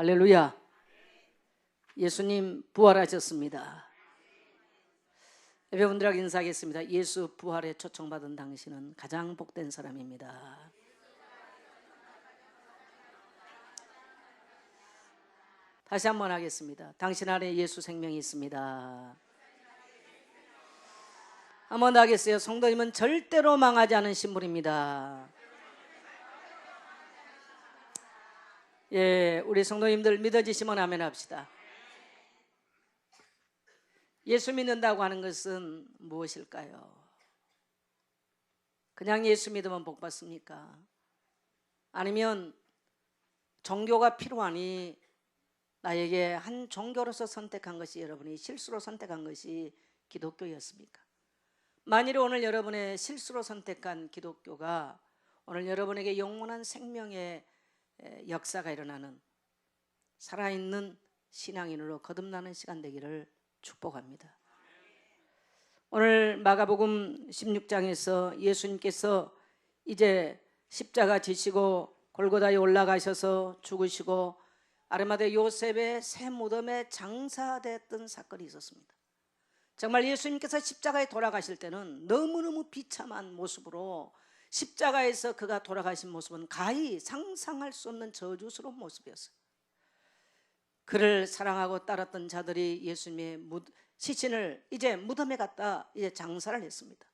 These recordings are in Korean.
할렐루야. 예수님 부활하셨습니다. 예배분들에게 인사하겠습니다. 예수 부활에 초청받은 당신은 가장 복된 사람입니다. 다시 한번 하겠습니다. 당신 안에 예수 생명이 있습니다. 한번 더 하겠어요. 성도님은 절대로 망하지 않은 신분입니다. 예, 우리 성도님들 믿어지시면 아멘 합시다. 예수 믿는다고 하는 것은 무엇일까요? 그냥 예수 믿으면 복 받습니까? 아니면 종교가 필요하니 나에게 한 종교로서 선택한 것이, 여러분이 실수로 선택한 것이 기독교였습니까? 만일 오늘 여러분의 실수로 선택한 기독교가 오늘 여러분에게 영원한 생명의 역사가 일어나는 살아있는 신앙인으로 거듭나는 시간 되기를 축복합니다. 오늘 마가복음 16장에서 예수님께서 이제 십자가 지시고 골고다에 올라가셔서 죽으시고 아르마대 요셉의 새 무덤에 장사됐던 사건이 있었습니다. 정말 예수님께서 십자가에 돌아가실 때는 너무너무 비참한 모습으로, 십자가에서 그가 돌아가신 모습은 가히 상상할 수 없는 저주스러운 모습이었어요. 그를 사랑하고 따랐던 자들이 예수님의 시신을 이제 무덤에 갖다 이제 장사를 했습니다.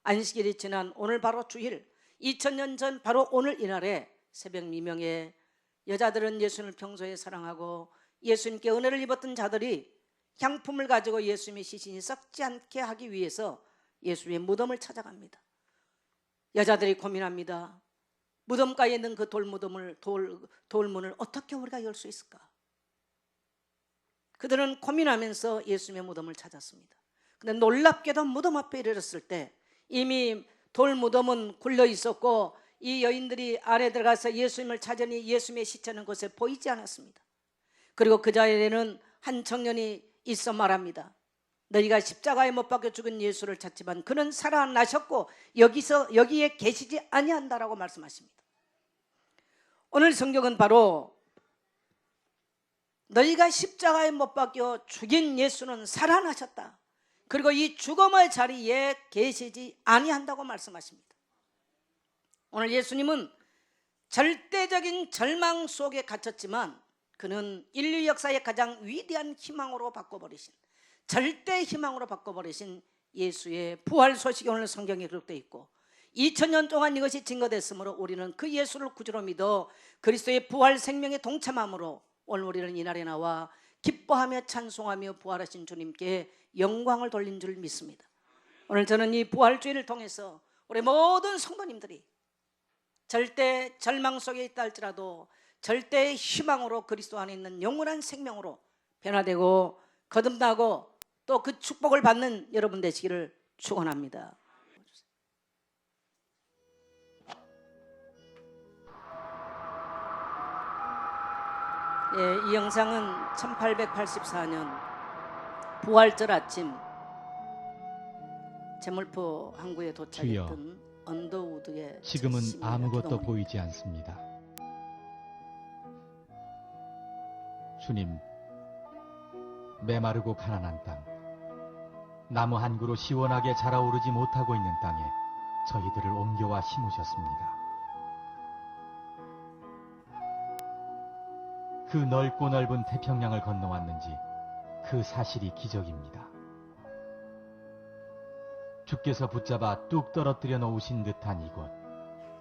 안식일이 지난 오늘 바로 주일, 2000년 전 바로 오늘 이날에 새벽 미명에 여자들은 예수님을 평소에 사랑하고 예수님께 은혜를 입었던 자들이 향품을 가지고 예수님의 시신이 썩지 않게 하기 위해서 예수님의 무덤을 찾아갑니다. 여자들이 고민합니다. 무덤가에 있는 그 돌문을 어떻게 우리가 열 수 있을까? 그들은 고민하면서 예수님의 무덤을 찾았습니다. 그런데 놀랍게도 무덤 앞에 이르렀을 때 이미 돌무덤은 굴려 있었고 이 여인들이 아래 들어가서 예수님을 찾으니 예수님의 시체는 곳에 보이지 않았습니다. 그리고 그 자리에는 한 청년이 있어 말합니다. 너희가 십자가에 못 박혀 죽은 예수를 찾지만 그는 살아나셨고 여기에 계시지 아니한다라고 말씀하십니다. 오늘 성경은 바로 너희가 십자가에 못 박혀 죽인 예수는 살아나셨다. 그리고 이 죽음의 자리에 계시지 아니한다고 말씀하십니다. 오늘 예수님은 절대적인 절망 속에 갇혔지만 그는 인류 역사의 가장 위대한 희망으로 바꿔버리신, 절대 희망으로 바꿔버리신 예수의 부활 소식이 오늘 성경에 기록되어 있고 2000년 동안 이것이 증거됐으므로 우리는 그 예수를 구주로 믿어 그리스도의 부활 생명에 동참함으로 오늘 우리는 이날에 나와 기뻐하며 찬송하며 부활하신 주님께 영광을 돌린 줄 믿습니다. 오늘 저는 이 부활주의를 통해서 우리 모든 성도님들이 절대 절망 속에 있다 할지라도 절대 희망으로 그리스도 안에 있는 영원한 생명으로 변화되고 거듭나고 또 그 축복을 받는 여러분 되시기를 축원합니다. 이 영상은 1884년 부활절 아침 제물포 항구에 도착했던 언더우드의 지금은 아무것도 보이지 않습니다. 주님, 메마르고 가난한 땅, 나무 한 그루 시원하게 자라오르지 못하고 있는 땅에 저희들을 옮겨와 심으셨습니다. 그 넓고 넓은 태평양을 건너왔는지 그 사실이 기적입니다. 주께서 붙잡아 뚝 떨어뜨려 놓으신 듯한 이곳,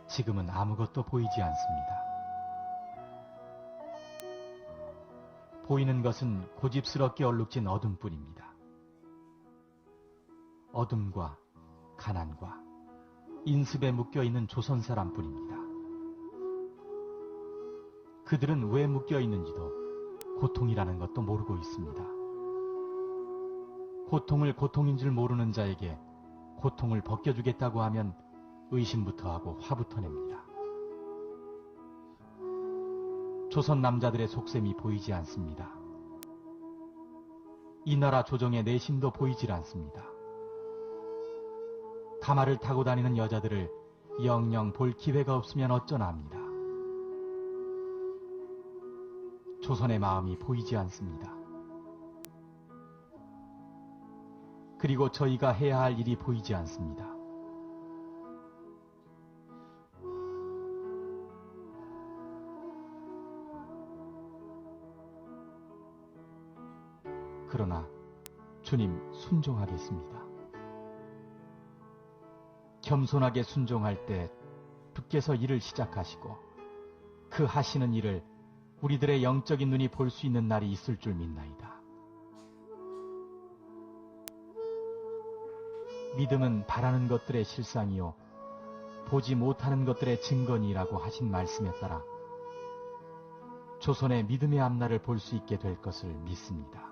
지금은 아무것도 보이지 않습니다. 보이는 것은 고집스럽게 얼룩진 어둠뿐입니다. 어둠과 가난과 인습에 묶여있는 조선 사람뿐입니다. 그들은 왜 묶여있는지도 고통이라는 것도 모르고 있습니다. 고통을 고통인 줄 모르는 자에게 고통을 벗겨주겠다고 하면 의심부터 하고 화부터 냅니다. 조선 남자들의 속셈이 보이지 않습니다. 이 나라 조정의 내심도 보이질 않습니다. 가마를 타고 다니는 여자들을 영영 볼 기회가 없으면 어쩌나 합니다. 조선의 마음이 보이지 않습니다. 그리고 저희가 해야 할 일이 보이지 않습니다. 그러나 주님, 순종하겠습니다. 겸손하게 순종할 때 주께서 일을 시작하시고 그 하시는 일을 우리들의 영적인 눈이 볼 수 있는 날이 있을 줄 믿나이다. 믿음은 바라는 것들의 실상이요 보지 못하는 것들의 증거니라고 하신 말씀에 따라 조선의 믿음의 앞날을 볼 수 있게 될 것을 믿습니다.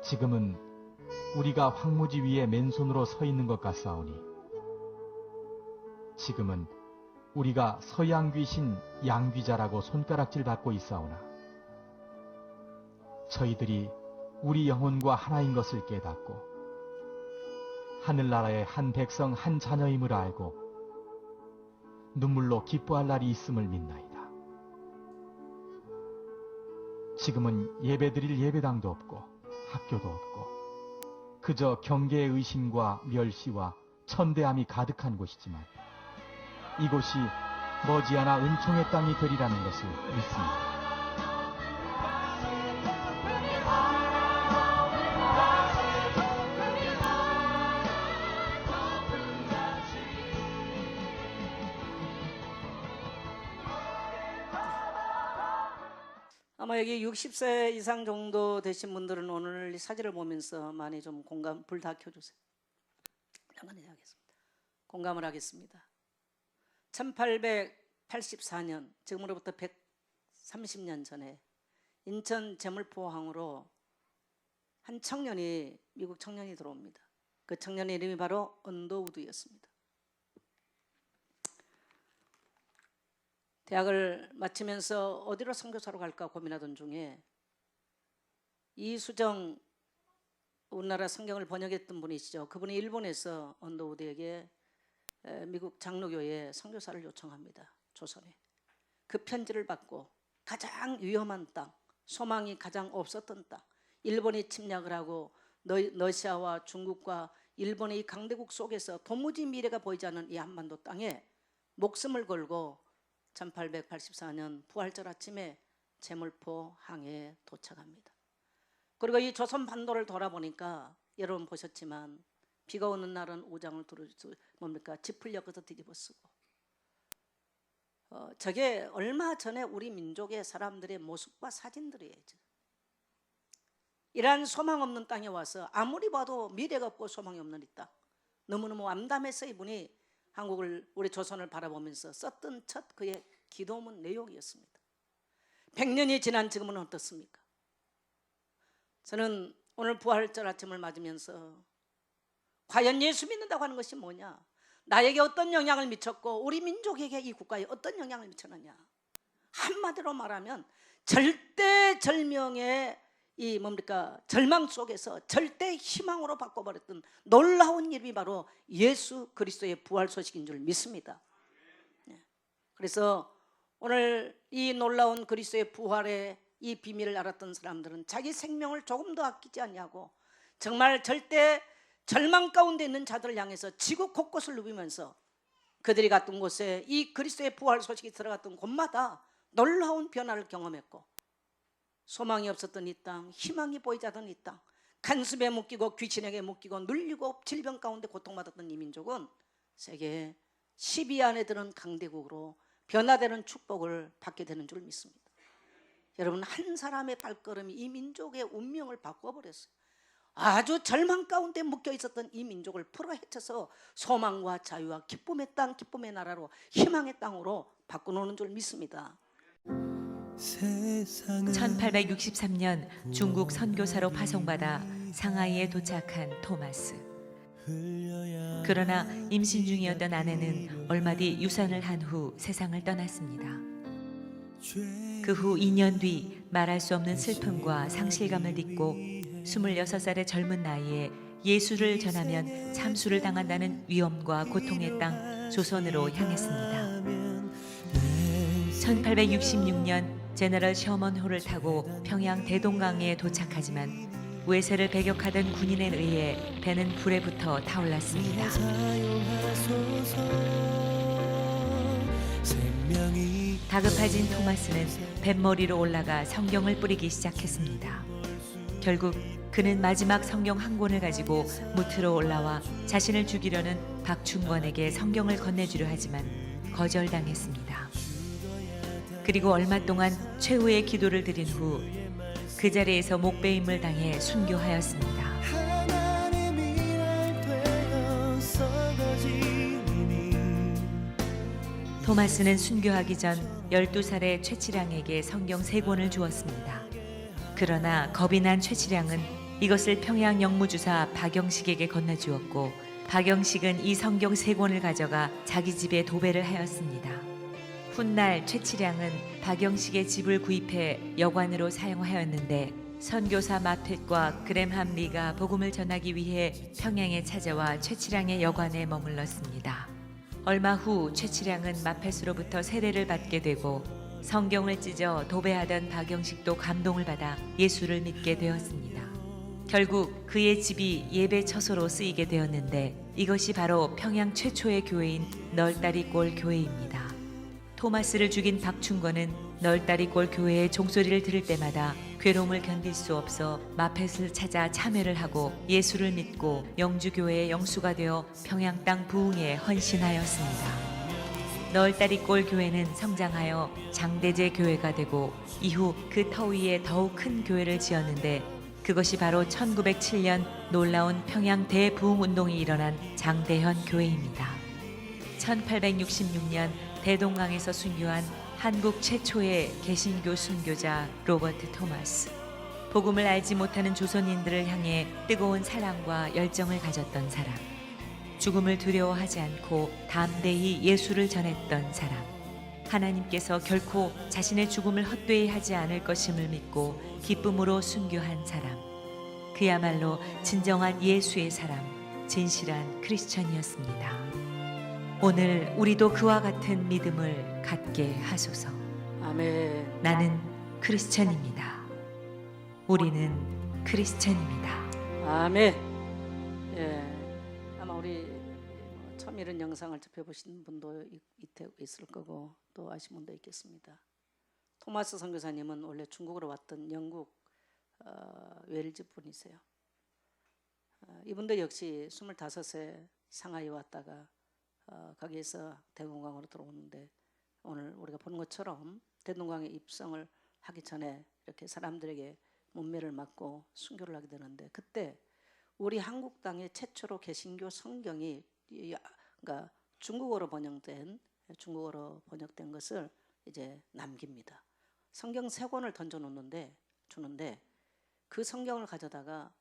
지금은 우리가 황무지 위에 맨손으로 서 있는 것 같사오니 지금은 우리가 서양 귀신 양귀자라고 손가락질 받고 있사오나 저희들이 우리 영혼과 하나인 것을 깨닫고 하늘나라의 한 백성 한 자녀임을 알고 눈물로 기뻐할 날이 있음을 믿나이다. 지금은 예배드릴 예배당도 없고 학교도 없고 그저 경계의 의심과 멸시와 천대함이 가득한 곳이지만 이곳이 머지않아 은총의 땅이 되리라는 것을 믿습니다. 아마 여기 60세 이상 정도 되신 분들은 오늘 이 사진을 보면서 많이 좀 공감, 불 다 켜주세요. 잠깐만요, 하겠습니다. 공감을 하겠습니다. 1884년, 지금으로부터 130년 전에 인천 제물포항으로 한 청년이, 미국 청년이 들어옵니다. 그 청년의 이름이 바로 언더우드였습니다. 대학을 마치면서 어디로 선교사로 갈까 고민하던 중에 이수정, 우리나라 성경을 번역했던 분이시죠. 그분이 일본에서 언더우드에게 미국 장로교에 선교사를 요청합니다. 조선에. 그 편지를 받고 가장 위험한 땅, 소망이 가장 없었던 땅, 일본이 침략을 하고 러시아와 중국과 일본의 이 강대국 속에서 도무지 미래가 보이지 않는 이 한반도 땅에 목숨을 걸고 1884년 부활절 아침에 제물포 항에 도착합니다. 그리고 이 조선 반도를 돌아보니까 여러분 보셨지만 비가 오는 날은 우장을 지풀 엮어서 뒤집어 쓰고 저게 얼마 전에 우리 민족의 사람들의 모습과 사진들이에요. 이러한 소망 없는 땅에 와서 아무리 봐도 미래가 없고 소망이 없는 이 땅, 너무너무 암담해서 이분이 한국을, 우리 조선을 바라보면서 썼던 첫 그의 기도문 내용이었습니다. 100년이 지난 지금은 어떻습니까? 저는 오늘 부활절 아침을 맞으면서 과연 예수 믿는다고 하는 것이 뭐냐, 나에게 어떤 영향을 미쳤고 우리 민족에게 이 국가에 어떤 영향을 미쳤느냐, 한마디로 말하면 절대절명의 이 절망 속에서 절대 희망으로 바꿔버렸던 놀라운 일이 바로 예수 그리스도의 부활 소식인 줄 믿습니다. 그래서 오늘 이 놀라운 그리스도의 부활의 이 비밀을 알았던 사람들은 자기 생명을 조금 더 아끼지 않냐고 정말 절대 절망 가운데 있는 자들을 향해서 지구 곳곳을 누비면서 그들이 갔던 곳에 이 그리스도의 부활 소식이 들어갔던 곳마다 놀라운 변화를 경험했고, 소망이 없었던 이 땅, 희망이 보이지 않던 이 땅, 간섭에 묶이고 귀신에게 묶이고 눌리고 질병 가운데 고통받았던 이 민족은 세계 10위 안에 드는 강대국으로 변화되는 축복을 받게 되는 줄 믿습니다. 여러분, 한 사람의 발걸음이 이 민족의 운명을 바꿔버렸어요. 아주 절망 가운데 묶여 있었던 이 민족을 풀어 헤쳐서 소망과 자유와 기쁨의 땅, 기쁨의 나라로, 희망의 땅으로 바꿔놓는 줄 믿습니다. 1863년 중국 선교사로 파송받아 상하이에 도착한 토마스. 그러나 임신 중이었던 아내는 얼마 뒤 유산을 한 후 세상을 떠났습니다. 그 후 2년 뒤 말할 수 없는 슬픔과 상실감을 딛고 26살의 젊은 나이에 예수를 전하면 참수를 당한다는 위험과 고통의 땅 조선으로 향했습니다. 1866년 제너럴 셔먼호를 타고 평양 대동강에 도착하지만 외세를 배격하던 군인에 의해 배는 불에 붙어 타올랐습니다. 다급해진 토마스는 뱃머리로 올라가 성경을 뿌리기 시작했습니다. 결국 그는 마지막 성경 한 권을 가지고 무트로 올라와 자신을 죽이려는 박충권에게 성경을 건네주려 하지만 거절당했습니다. 그리고 얼마 동안 최후의 기도를 드린 후 그 자리에서 목배임을 당해 순교하였습니다. 토마스는 순교하기 전 12살의 최치량에게 성경 3권을 주었습니다. 그러나 겁이 난 최치량은 이것을 평양 영무주사 박영식에게 건네주었고 박영식은 이 성경 3권을 가져가 자기 집에 도배를 하였습니다. 훗날 최치량은 박영식의 집을 구입해 여관으로 사용하였는데 선교사 마펫과 그램함 리가 복음을 전하기 위해 평양에 찾아와 최치량의 여관에 머물렀습니다. 얼마 후 최치량은 마펫으로부터 세례를 받게 되고 성경을 찢어 도배하던 박영식도 감동을 받아 예수를 믿게 되었습니다. 결국 그의 집이 예배 처소로 쓰이게 되었는데 이것이 바로 평양 최초의 교회인 널다리골 교회입니다. 토마스를 죽인 박충권은 널다리골 교회의 종소리를 들을 때마다 괴로움을 견딜 수 없어 마펫을 찾아 참회를 하고 예수를 믿고 영주교회의 영수가 되어 평양 땅 부흥에 헌신하였습니다. 널다리골 교회는 성장하여 장대제 교회가 되고 이후 그 터 위에 더욱 큰 교회를 지었는데 그것이 바로 1907년 놀라운 평양 대부흥운동이 일어난 장대현 교회입니다. 1866년 대동강에서 순교한 한국 최초의 개신교 순교자 로버트 토마스. 복음을 알지 못하는 조선인들을 향해 뜨거운 사랑과 열정을 가졌던 사람. 죽음을 두려워하지 않고 담대히 예수를 전했던 사람. 하나님께서 결코 자신의 죽음을 헛되이 하지 않을 것임을 믿고 기쁨으로 순교한 사람. 그야말로 진정한 예수의 사람, 진실한 크리스천이었습니다. 오늘 우리도 그와 같은 믿음을 갖게 하소서. 아멘. 나는 크리스천입니다. 우리는 크리스천입니다. 아멘. 아마 우리 처음 이런 영상을 접해보신 분도 있을 거고 또 아신 분도 있겠습니다. 토마스 선교사님은 원래 중국으로 왔던 영국 웰즈 분이세요. 이분도 역시 25세 상하이 왔다가 거기에서 대동강으로 들어오는데 오늘 우리가 보는 것처럼 대동강에 입성을 하기 전에 이렇게 사람들에게 문매를 맞고 순교를 하게 되는데 그때 우리 한국 땅에 최초로 개신교 성경이 그러니까 중국어로 번역된 것을 이제 남깁니다. 성경 3권을 던져 놓는데 주는데 그 성경을 가져다가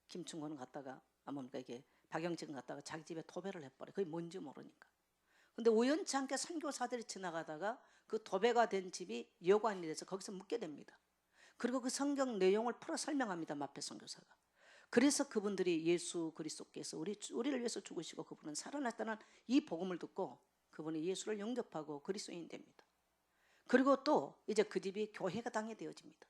김충곤은 갖다가 뭡니까 이게 박영식은 갖다가 자기 집에 도배를 해버려. 그게 뭔지 모르니까. 근데 우연치 않게 선교사들이 지나가다가 그 도배가 된 집이 여관이 돼서 거기서 묵게 됩니다. 그리고 그 성경 내용을 풀어 설명합니다. 마페 선교사가. 그래서 그분들이 예수 그리스도께서 우리를 위해서 죽으시고 그분은 살아났다는 이 복음을 듣고 그분이 예수를 영접하고 그리스도인이 됩니다. 그리고 또 이제 그 집이 교회가 당이 되어집니다.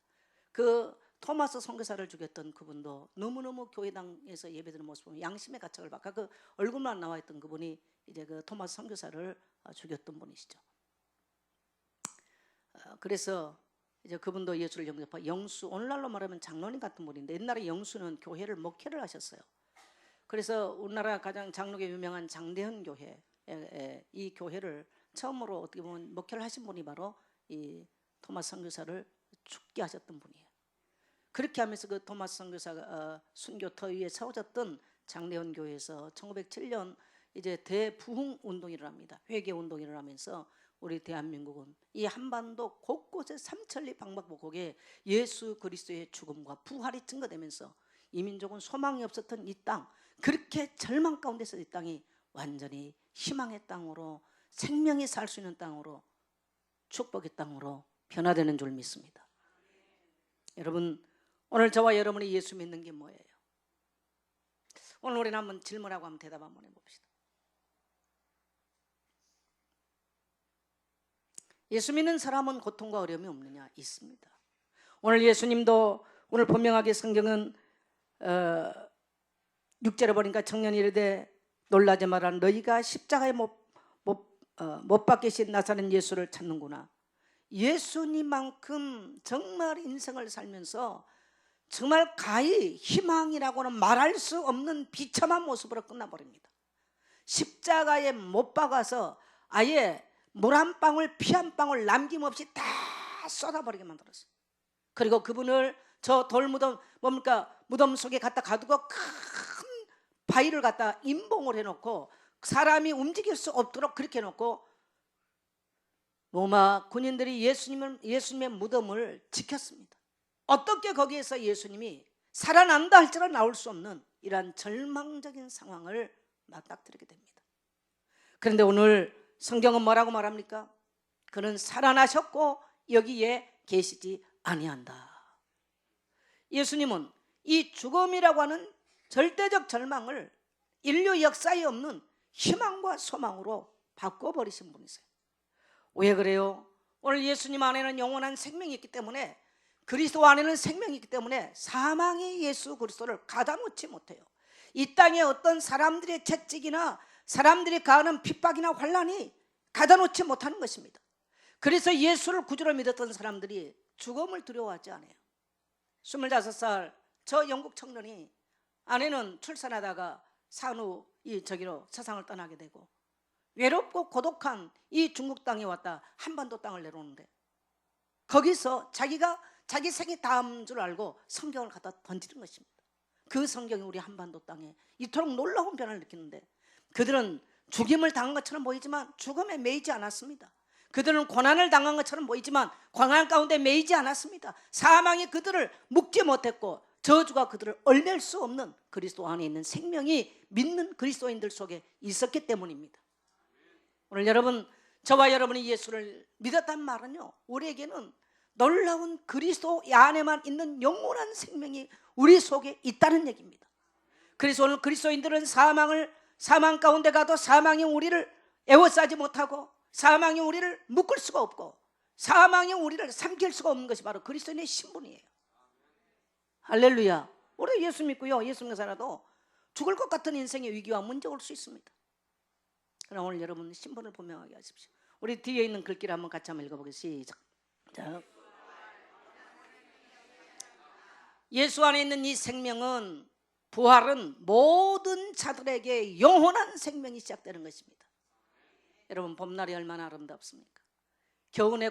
그 토마스 선교사를 죽였던 그분도 너무너무 교회당에서 예배드리는 모습 보면 양심의 가책을 받고 그 얼굴만 나와 있던 그분이 이제 그 토마스 선교사를 죽였던 분이시죠. 그래서 이제 그분도 예수를 영접하고 영수, 오늘날로 말하면 장로님 같은 분인데 옛날에 영수는 교회를 목회를 하셨어요. 그래서 우리나라 가장 장로계 유명한 장대현 교회, 이 교회를 처음으로 어떻게 보면 목회를 하신 분이 바로 이 토마스 선교사를 죽게 하셨던 분이에요. 그렇게 하면서 그 토마스 선교사가 순교터 위에 세워졌던 장대현 교회에서 1907년 이제 대부흥 운동이 일어납니다. 회개 운동이 일어나면서 우리 대한민국은 이 한반도 곳곳에 삼천리 방방곡곡에 예수 그리스도의 죽음과 부활이 증거되면서 이민족은 소망이 없었던 이 땅, 그렇게 절망 가운데서 이 땅이 완전히 희망의 땅으로 생명이 살 수 있는 땅으로 축복의 땅으로 변화되는 줄 믿습니다. 여러분, 오늘 저와 여러분이 예수 믿는 게 뭐예요? 오늘 우리는 한번 질문하고 한번 대답 한번 해봅시다. 예수 믿는 사람은 고통과 어려움이 없느냐? 있습니다. 오늘 예수님도 오늘 분명하게 성경은 6절에 보니까 청년이 이르되 놀라지 마라 너희가 십자가에 못 박히신 나사렛 예수를 찾는구나. 예수님만큼 정말 인생을 살면서 정말 가히 희망이라고는 말할 수 없는 비참한 모습으로 끝나버립니다. 십자가에 못 박아서 아예 물 한 방울 피 한 방울 남김없이 다 쏟아버리게 만들었어요. 그리고 그분을 저 돌무덤 무덤 속에 갖다 가두고 큰 바위를 갖다 임봉을 해놓고 사람이 움직일 수 없도록 그렇게 해놓고 로마 군인들이 예수님의 무덤을 지켰습니다. 어떻게 거기에서 예수님이 살아난다 할지라도 나올 수 없는 이러한 절망적인 상황을 맞닥뜨리게 됩니다. 그런데 오늘 성경은 뭐라고 말합니까? 그는 살아나셨고 여기에 계시지 아니한다. 예수님은 이 죽음이라고 하는 절대적 절망을 인류 역사에 없는 희망과 소망으로 바꿔버리신 분이세요. 왜 그래요? 오늘 예수님 안에는 영원한 생명이 있기 때문에, 그리스도 안에는 생명이 있기 때문에 사망이 예수 그리스도를 가다놓지 못해요. 이 땅에 어떤 사람들의 채찍이나 사람들이 가하는 핍박이나 환난이 가다놓지 못하는 것입니다. 그래서 예수를 구주로 믿었던 사람들이 죽음을 두려워하지 않아요. 25살 저 영국 청년이 아내는 출산하다가 산후 저기로 세상을 떠나게 되고 외롭고 고독한 이 중국 땅에 왔다 한반도 땅을 내려오는데 거기서 자기가 자기 생이 다음 줄 알고 성경을 갖다 던지는 것입니다. 그 성경이 우리 한반도 땅에 이토록 놀라운 변화를 느끼는데 그들은 죽임을 당한 것처럼 보이지만 죽음에 매이지 않았습니다. 그들은 고난을 당한 것처럼 보이지만 고난 가운데 매이지 않았습니다. 사망이 그들을 묶지 못했고 저주가 그들을 얼맬 수 없는 그리스도 안에 있는 생명이 믿는 그리스도인들 속에 있었기 때문입니다. 오늘 여러분, 저와 여러분이 예수를 믿었단 말은요, 우리에게는 놀라운 그리스도 안에만 있는 영원한 생명이 우리 속에 있다는 얘기입니다. 그래서 오늘 그리스도인들은 사망 가운데 가도 사망이 우리를 애워싸지 못하고 사망이 우리를 묶을 수가 없고 사망이 우리를 삼킬 수가 없는 것이 바로 그리스도인의 신분이에요. 할렐루야. 우리 예수 믿고요, 예수 믿는 살아도 죽을 것 같은 인생의 위기와 문제가 올 수 있습니다. 그럼 오늘 여러분 신분을 분명하게 하십시오. 우리 뒤에 있는 글귀를 한번 같이 한번 읽어보겠습니다. 시작. 예수 안에 있는 이 생명은, 부활은 모든 자들에게 영원한 생명이 시작되는 것입니다. 여러분, 봄날이 얼마나 아름답습니까? 겨우내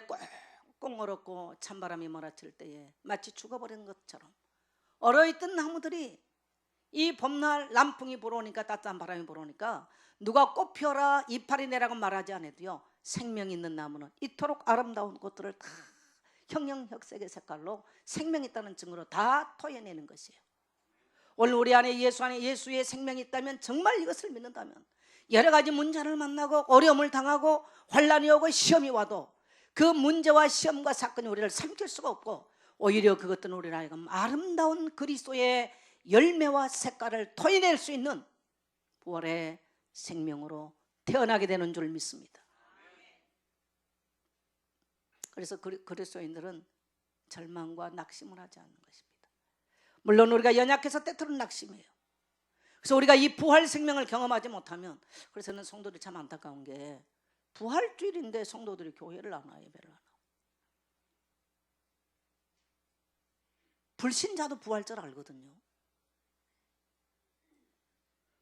꽁꽁 얼었고 찬바람이 몰아칠 때에 마치 죽어버린 것처럼 얼어있던 나무들이 이 봄날 남풍이 불어오니까, 따뜻한 바람이 불어오니까 누가 꽃 피어라 이파리 내라고 말하지 않아도요, 생명 있는 나무는 이토록 아름다운 꽃들을 다 형형색색의 색깔로 생명 있다는 증거로 다 토해내는 것이에요. 오늘 우리 안에 예수의 생명이 있다면, 정말 이것을 믿는다면 여러 가지 문제를 만나고 어려움을 당하고 환난이 오고 시험이 와도 그 문제와 시험과 사건이 우리를 삼킬 수가 없고 오히려 그것들은 우리를 하여금 아름다운 그리스도의 열매와 색깔을 토해낼 수 있는 부활의 생명으로 태어나게 되는 줄 믿습니다. 그래서 그리스도인들은 절망과 낙심을 하지 않는 것입니다. 물론 우리가 연약해서 때때로는 낙심해요. 그래서 우리가 이 부활 생명을 경험하지 못하면, 그래서 저는 성도들이 참 안타까운 게 부활주일인데 성도들이 교회를 안 와요, 예배를 안 와요. 불신자도 부활절 알거든요.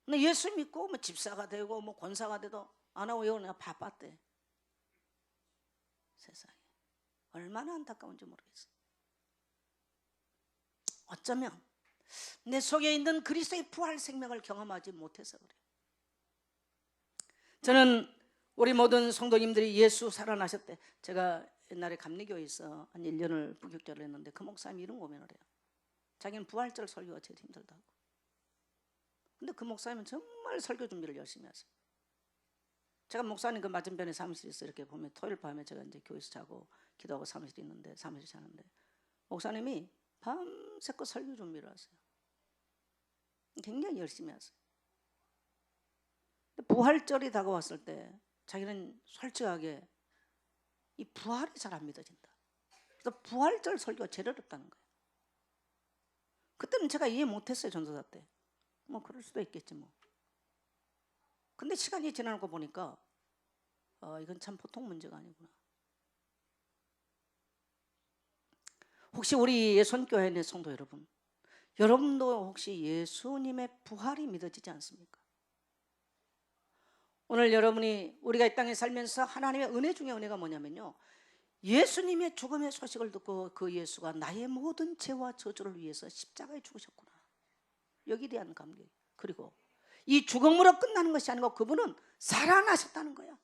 근데 예수 믿고 뭐 집사가 되고 뭐 권사가 돼도 안 하고 왜 내가 바빴대. 세상에 얼마나 안타까운지 모르겠어요. 어쩌면 내 속에 있는 그리스도의 부활 생명을 경험하지 못해서 그래요. 저는 우리 모든 성도님들이 예수 살아나셨대. 제가 옛날에 감리교에서 한 1년을 부격절을 했는데 그 목사님이 이런 고민을 해요. 자기는 부활절 설교가 제일 힘들다고. 근데 그 목사님은 정말 설교 준비를 열심히 하세요. 제가 목사님 그 맞은편에 사무실이 있어요. 이렇게 보면 토요일 밤에 제가 이제 교회에서 자고 기도하고 사무실이 있는데, 사무실 자는데 목사님이 밤새껏 설교 준비를 하세요. 굉장히 열심히 하세요. 부활절이 다가왔을 때 자기는 솔직하게 이 부활이 잘 안 믿어진다. 그래서 부활절 설교가 제일 어렵다는 거예요. 그때는 제가 이해 못했어요. 전도사 때. 뭐 그럴 수도 있겠지 뭐. 근데 시간이 지나고 보니까 이건 참 보통 문제가 아니구나. 혹시 우리 예선교회 내 성도 여러분, 여러분도 혹시 예수님의 부활이 믿어지지 않습니까? 오늘 여러분이 우리가 이 땅에 살면서 하나님의 은혜 중에 은혜가 뭐냐면요, 예수님의 죽음의 소식을 듣고 그 예수가 나의 모든 죄와 저주를 위해서 십자가에 죽으셨구나. 여기에 대한 감격. 그리고 이 죽음으로 끝나는 것이 아니고 그분은 살아나셨다는 거야.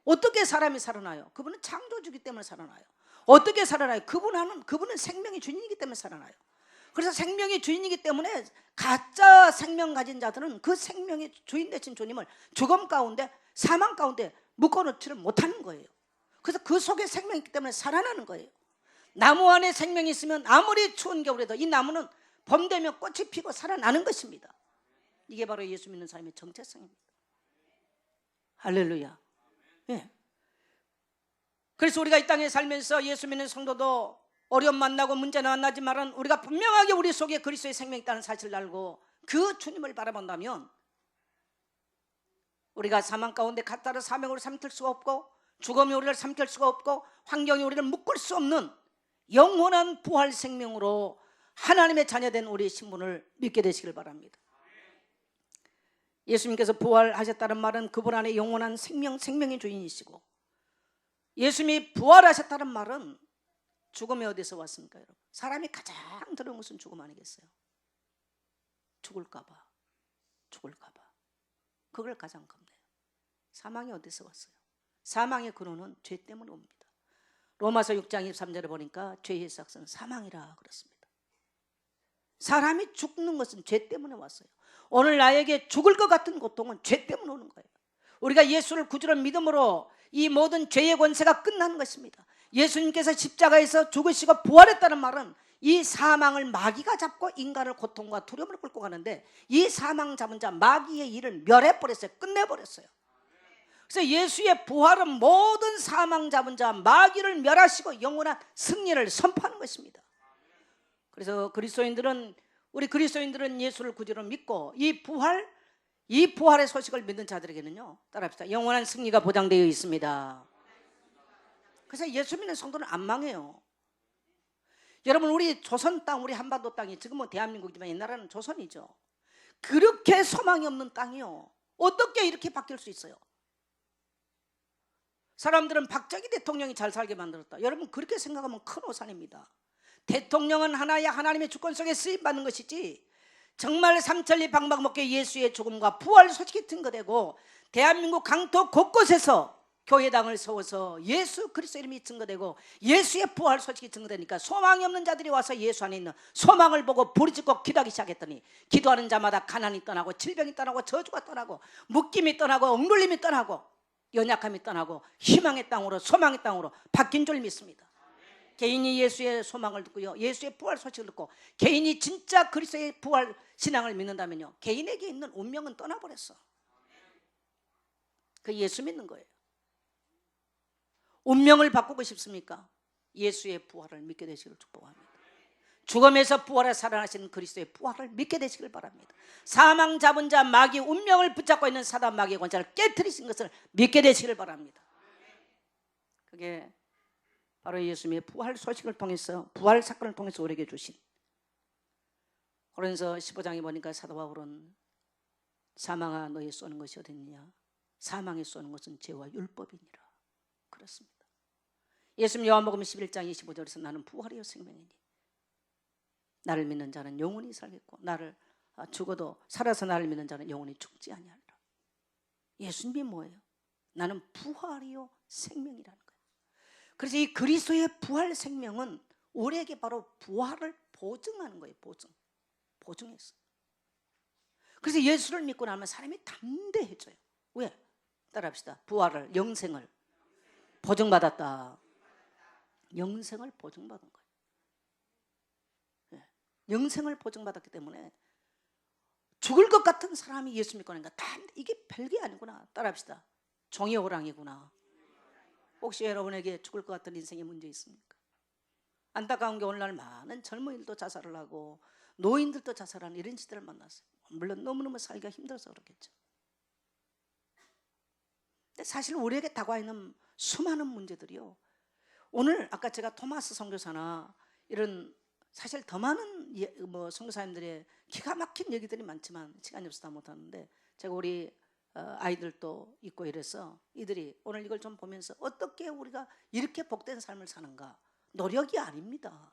어떻게 사람이 살아나요? 그분은 창조주기 때문에 살아나요. 어떻게 살아나요? 그분은 생명의 주인이기 때문에 살아나요. 그래서 생명의 주인이기 때문에 가짜 생명 가진 자들은 그 생명의 주인 되신 주님을 죽음 가운데, 사망 가운데 묶어놓지를 못하는 거예요. 그래서 그 속에 생명이 있기 때문에 살아나는 거예요. 나무 안에 생명이 있으면 아무리 추운 겨울에도 이 나무는 봄 되면 꽃이 피고 살아나는 것입니다. 이게 바로 예수 믿는 사람의 정체성입니다. 할렐루야. 예. 그래서 우리가 이 땅에 살면서 예수 믿는 성도도 어려움 만나고 문제는 만나지만 우리가 분명하게 우리 속에 그리스도의 생명이 있다는 사실을 알고 그 주님을 바라본다면 우리가 사망 가운데 가짜를 사명으로 삼킬 수가 없고, 죽음이 우리를 삼킬 수가 없고, 환경이 우리를 묶을 수 없는 영원한 부활 생명으로 하나님의 자녀된 우리의 신분을 믿게 되시길 바랍니다. 예수님께서 부활하셨다는 말은 그분 안에 영원한 생명의 주인이시고, 예수님이 부활하셨다는 말은 죽음이 어디서 왔습니까, 여러분? 사람이 가장 두려운 것은 죽음 아니겠어요? 죽을까봐. 그걸 가장 겁내요. 사망이 어디서 왔어요? 사망의 근원은 죄 때문에 옵니다. 로마서 6장 23절에 보니까 죄의 삭은 사망이라 그렇습니다. 사람이 죽는 것은 죄 때문에 왔어요. 오늘 나에게 죽을 것 같은 고통은 죄 때문에 오는 거예요. 우리가 예수를 구주로 믿음으로 이 모든 죄의 권세가 끝나는 것입니다. 예수님께서 십자가에서 죽으시고 부활했다는 말은 이 사망을 마귀가 잡고 인간을 고통과 두려움을 끌고 가는데, 이 사망 잡은 자 마귀의 일을 멸해버렸어요. 끝내버렸어요. 그래서 예수의 부활은 모든 사망 잡은 자 마귀를 멸하시고 영원한 승리를 선포하는 것입니다. 그래서 우리 그리스도인들은 예수를 구주로 믿고 이 부활의 소식을 믿는 자들에게는요, 따라합시다, 영원한 승리가 보장되어 있습니다. 그래서 예수 믿는 성도는 안 망해요. 여러분, 우리 조선 땅, 우리 한반도 땅이 지금은 대한민국이지만 옛날에는 조선이죠. 그렇게 소망이 없는 땅이요, 어떻게 이렇게 바뀔 수 있어요? 사람들은 박정희 대통령이 잘 살게 만들었다. 여러분, 그렇게 생각하면 큰 오산입니다. 대통령은 하나의 하나님의 주권 속에 쓰임받는 것이지, 정말 삼천리 방방목계 예수의 죽음과 부활 소식이 증거되고 대한민국 강토 곳곳에서 교회당을 세워서 예수 그리스도 이름이 증거되고 예수의 부활 소식이 증거되니까 소망이 없는 자들이 와서 예수 안에 있는 소망을 보고 부르짖고 기도하기 시작했더니, 기도하는 자마다 가난이 떠나고 질병이 떠나고 저주가 떠나고 묶임이 떠나고 억눌림이 떠나고 연약함이 떠나고 희망의 땅으로, 소망의 땅으로 바뀐 줄 믿습니다. 개인이 예수의 소망을 듣고요, 예수의 부활 소식을 듣고 개인이 진짜 그리스도의 부활 신앙을 믿는다면요, 개인에게 있는 운명은 떠나버렸어. 그 예수 믿는 거예요. 운명을 바꾸고 싶습니까? 예수의 부활을 믿게 되시길 축복합니다. 죽음에서 부활해 살아나신 그리스도의 부활을 믿게 되시길 바랍니다. 사망 잡은 자 마귀 운명을 붙잡고 있는 사단 마귀의 권세를 깨트리신 것을 믿게 되시길 바랍니다. 그게 바로 예수님의 부활 소식을 통해서, 부활 사건을 통해서 우리에게 주신, 고린도서 15장에 보니까 사도 바울은 사망아 너희 쏘는 것이 어딨느냐, 사망에 쏘는 것은 죄와 율법이니라 그렇습니다. 예수님 요한복음 11장 25절에서 나는 부활이요 생명이니 나를 믿는 자는 영원히 살겠고 나를 죽어도 살아서 나를 믿는 자는 영원히 죽지 아니하리라. 예수님이 뭐예요? 나는 부활이요 생명이라는 거예요. 그래서 이 그리스도의 부활 생명은 우리에게 바로 부활을 보증하는 거예요. 보증했어. 그래서 예수를 믿고 나면 사람이 담대해져요. 왜? 따라합시다. 부활을, 영생을 보증받았다. 영생을 보증받은 거예요. 영생을 보증받았기 때문에 죽을 것 같은 사람이 예수 믿고 나니까 다 이게 별게 아니구나. 따라합시다. 종이 호랑이구나. 혹시 여러분에게 죽을 것 같은 인생의 문제 있습니까? 안타까운 게 오늘날 많은 젊은이들도 자살을 하고 노인들도 자살하는 이런 시대를 만났어요. 물론 너무너무 살기가 힘들어서 그렇겠죠. 근데 사실 우리에게 다가와 있는 수많은 문제들이요, 오늘 아까 제가 토마스 선교사나 이런 사실 더 많은 선교사님들의 기가 막힌 얘기들이 많지만 시간이 없어서 다 못하는데, 제가 우리 아이들도 있고 이래서 이들이 오늘 이걸 좀 보면서 어떻게 우리가 이렇게 복된 삶을 사는가. 노력이 아닙니다.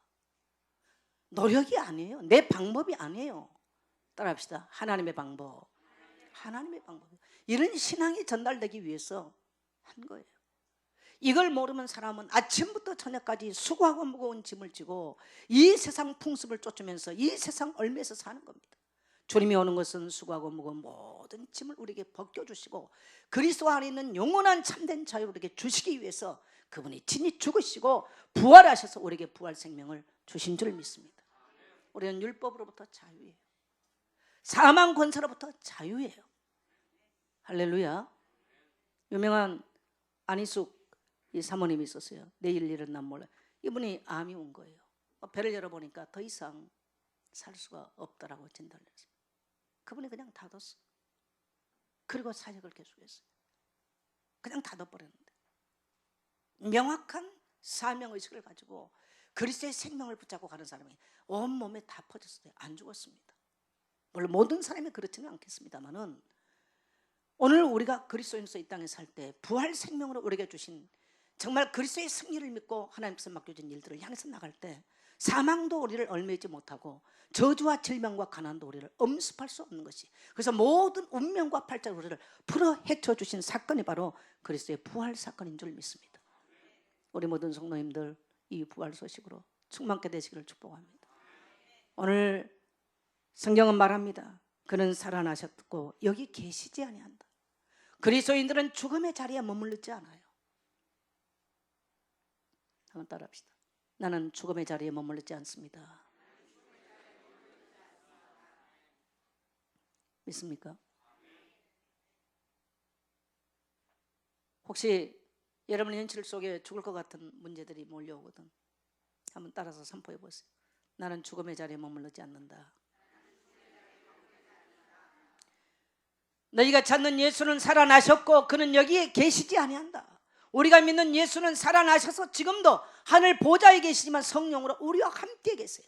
노력이 아니에요. 내 방법이 아니에요. 따라합시다. 하나님의 방법. 하나님의 방법. 이런 신앙이 전달되기 위해서 한 거예요. 이걸 모르면 사람은 아침부터 저녁까지 수고하고 무거운 짐을 지고 이 세상 풍습을 쫓으면서 이 세상 얼매에서 사는 겁니다. 주님이 오는 것은 수고하고 무거운 모든 짐을 우리에게 벗겨주시고 그리스도 안에 있는 영원한 참된 자유를 우리에게 주시기 위해서 그분이 친히 죽으시고 부활하셔서 우리에게 부활 생명을 주신 줄 믿습니다. 우리는 율법으로부터 자유예요. 사망 권세로부터 자유예요. 할렐루야. 유명한 안희숙 이 사모님이 있었어요. 내일 일은 난 몰라. 이분이 암이 온 거예요. 배를 열어보니까 더 이상 살 수가 없다라고 진단을 했어요. 그분이 그냥 닫았어. 그리고 사역을 계속했어요. 그냥 닫아버렸는데 명확한 사명의식을 가지고 그리스도의 생명을 붙잡고 가는 사람이 온몸에 다 퍼졌어요. 안 죽었습니다. 물론 모든 사람이 그렇지는 않겠습니다만은 오늘 우리가 그리스도인으로서 이 땅에 살 때 부활 생명으로 우리에게 주신 정말 그리스도의 승리를 믿고 하나님께서 맡겨준 일들을 향해서 나갈 때 사망도 우리를 얽매이지 못하고 저주와 질병과 가난도 우리를 엄습할 수 없는 것이, 그래서 모든 운명과 팔자를 우리를 풀어 헤쳐 주신 사건이 바로 그리스도의 부활 사건인 줄 믿습니다. 우리 모든 성도님들 이 부활 소식으로 충만케 되시기를 축복합니다. 오늘 성경은 말합니다. 그는 살아나셨고 여기 계시지 아니한다. 그리스도인들은 죽음의 자리에 머무르지 않아요. 한번 따라합시다. 나는 죽음의 자리에 머무르지 않습니다. 믿습니까? 혹시 여러분의 현실 속에 죽을 것 같은 문제들이 몰려오거든. 한번 따라서 선포해 보세요. 나는 죽음의 자리에 머무르지 않는다. 너희가 찾는 예수는 살아나셨고 그는 여기에 계시지 아니한다. 우리가 믿는 예수는 살아나셔서 지금도 하늘 보좌에 계시지만 성령으로 우리와 함께 계세요.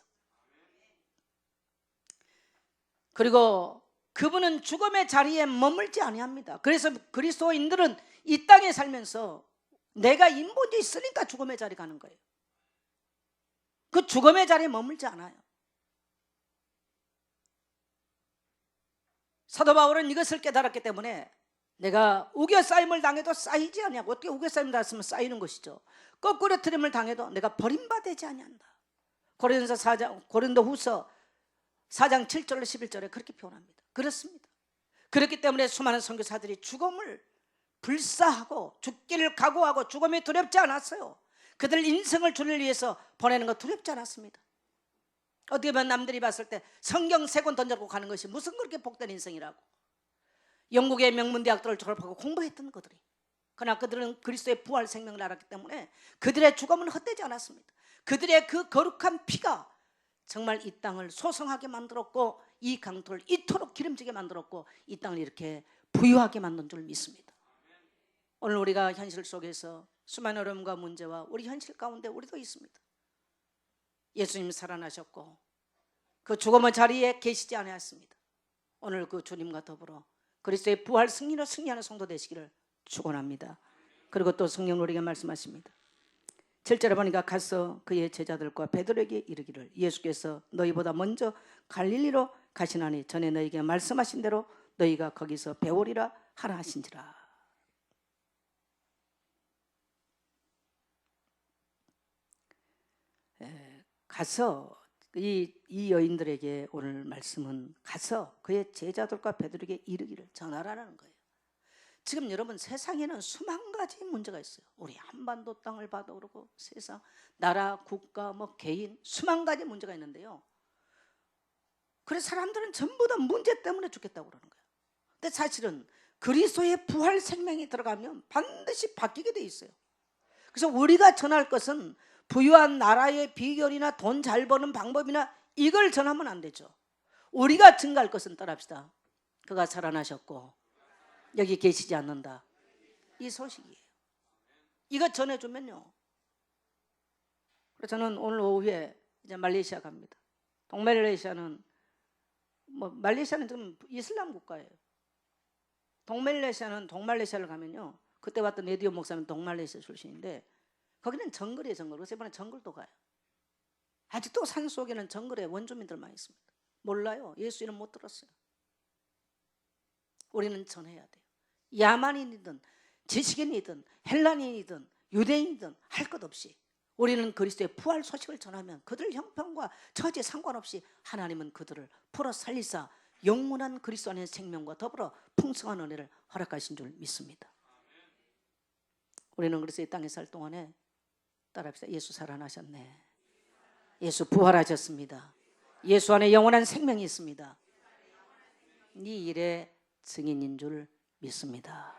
그리고 그분은 죽음의 자리에 머물지 아니합니다. 그래서 그리스도인들은 이 땅에 살면서 내가 인본주의 있으니까 죽음의 자리 가는 거예요. 그 죽음의 자리에 머물지 않아요. 사도 바울은 이것을 깨달았기 때문에 내가 우겨싸임을 당해도 쌓이지 아니하고, 어떻게 우겨싸임 당했으면 쌓이는 것이죠. 거꾸로 트림을 당해도 내가 버림받지 아니한다. 고린도후서 4장 7절로 11절에 그렇게 표현합니다. 그렇습니다. 그렇기 때문에 수많은 선교사들이 죽음을 불사하고 죽기를 각오하고 죽음이 두렵지 않았어요. 그들 인생을 주를 위해서 보내는 거 두렵지 않았습니다. 어떻게 보면 남들이 봤을 때 성경 3권 던져놓고 가는 것이 무슨 그렇게 복된 인생이라고. 영국의 명문대학들을 졸업하고 공부했던 그들이, 그러나 그들은 그리스도의 부활 생명을 알았기 때문에 그들의 죽음은 헛되지 않았습니다. 그들의 그 거룩한 피가 정말 이 땅을 소성하게 만들었고 이 강토를 이토록 기름지게 만들었고 이 땅을 이렇게 부유하게 만든 줄 믿습니다. 오늘 우리가 현실 속에서 수많은 어려움과 문제와 우리 현실 가운데 우리도 있습니다. 예수님 살아나셨고 그 죽음의 자리에 계시지 않았습니다. 오늘 그 주님과 더불어 그리스도의 부활 승리로 승리하는 성도 되시기를 축원합니다. 그리고 또 성령 우리에게 말씀하십니다. 7절에 보니까 가서 그의 제자들과 베드로에게 이르기를 예수께서 너희보다 먼저 갈릴리로 가시나니 전에 너희에게 말씀하신 대로 너희가 거기서 배우리라 하라 하신지라. 가서 이 여인들에게 오늘 말씀은 가서 그의 제자들과 베드로에게 이르기를 전하라는 거예요. 지금 여러분 세상에는 수만 가지 문제가 있어요. 우리 한반도 땅을 봐도 그렇고 세상 나라 국가 개인 수만 가지 문제가 있는데요. 그래서 사람들은 전부 다 문제 때문에 죽겠다고 그러는 거예요. 근데 사실은 그리스도의 부활 생명이 들어가면 반드시 바뀌게 돼 있어요. 그래서 우리가 전할 것은 부유한 나라의 비결이나 돈 잘 버는 방법이나 이걸 전하면 안 되죠. 우리가 증가할 것은 따라합시다. 그가 살아나셨고 여기 계시지 않는다. 이 소식이에요. 이거 전해주면요. 그래서 저는 오늘 오후에 이제 말레이시아 갑니다. 동말레이시아는 말레이시아는 좀 이슬람 국가예요. 동말레이시아를 가면요. 그때 왔던 에디오 목사님 동말레이시아 출신인데 거기는 정글이에요, 정글. 그래서 이번에 정글도 가요. 아직도 산 속에는 정글에 원주민들만 있습니다. 몰라요. 예수 이름 못 들었어요. 우리는 전해야 돼요. 야만인이든 지식인이든 헬라인이든 유대인이든 할 것 없이 우리는 그리스도의 부활 소식을 전하면 그들 형편과 처지에 상관없이 하나님은 그들을 풀어 살리사 영원한 그리스도 안의 생명과 더불어 풍성한 은혜를 허락하신 줄 믿습니다. 우리는 그래서 이 땅에 살 동안에 따라합시다. 예수 살아나셨네. 예수 부활하셨습니다. 예수 안에 영원한 생명이 있습니다. 이 일의 증인인 줄 믿습니다.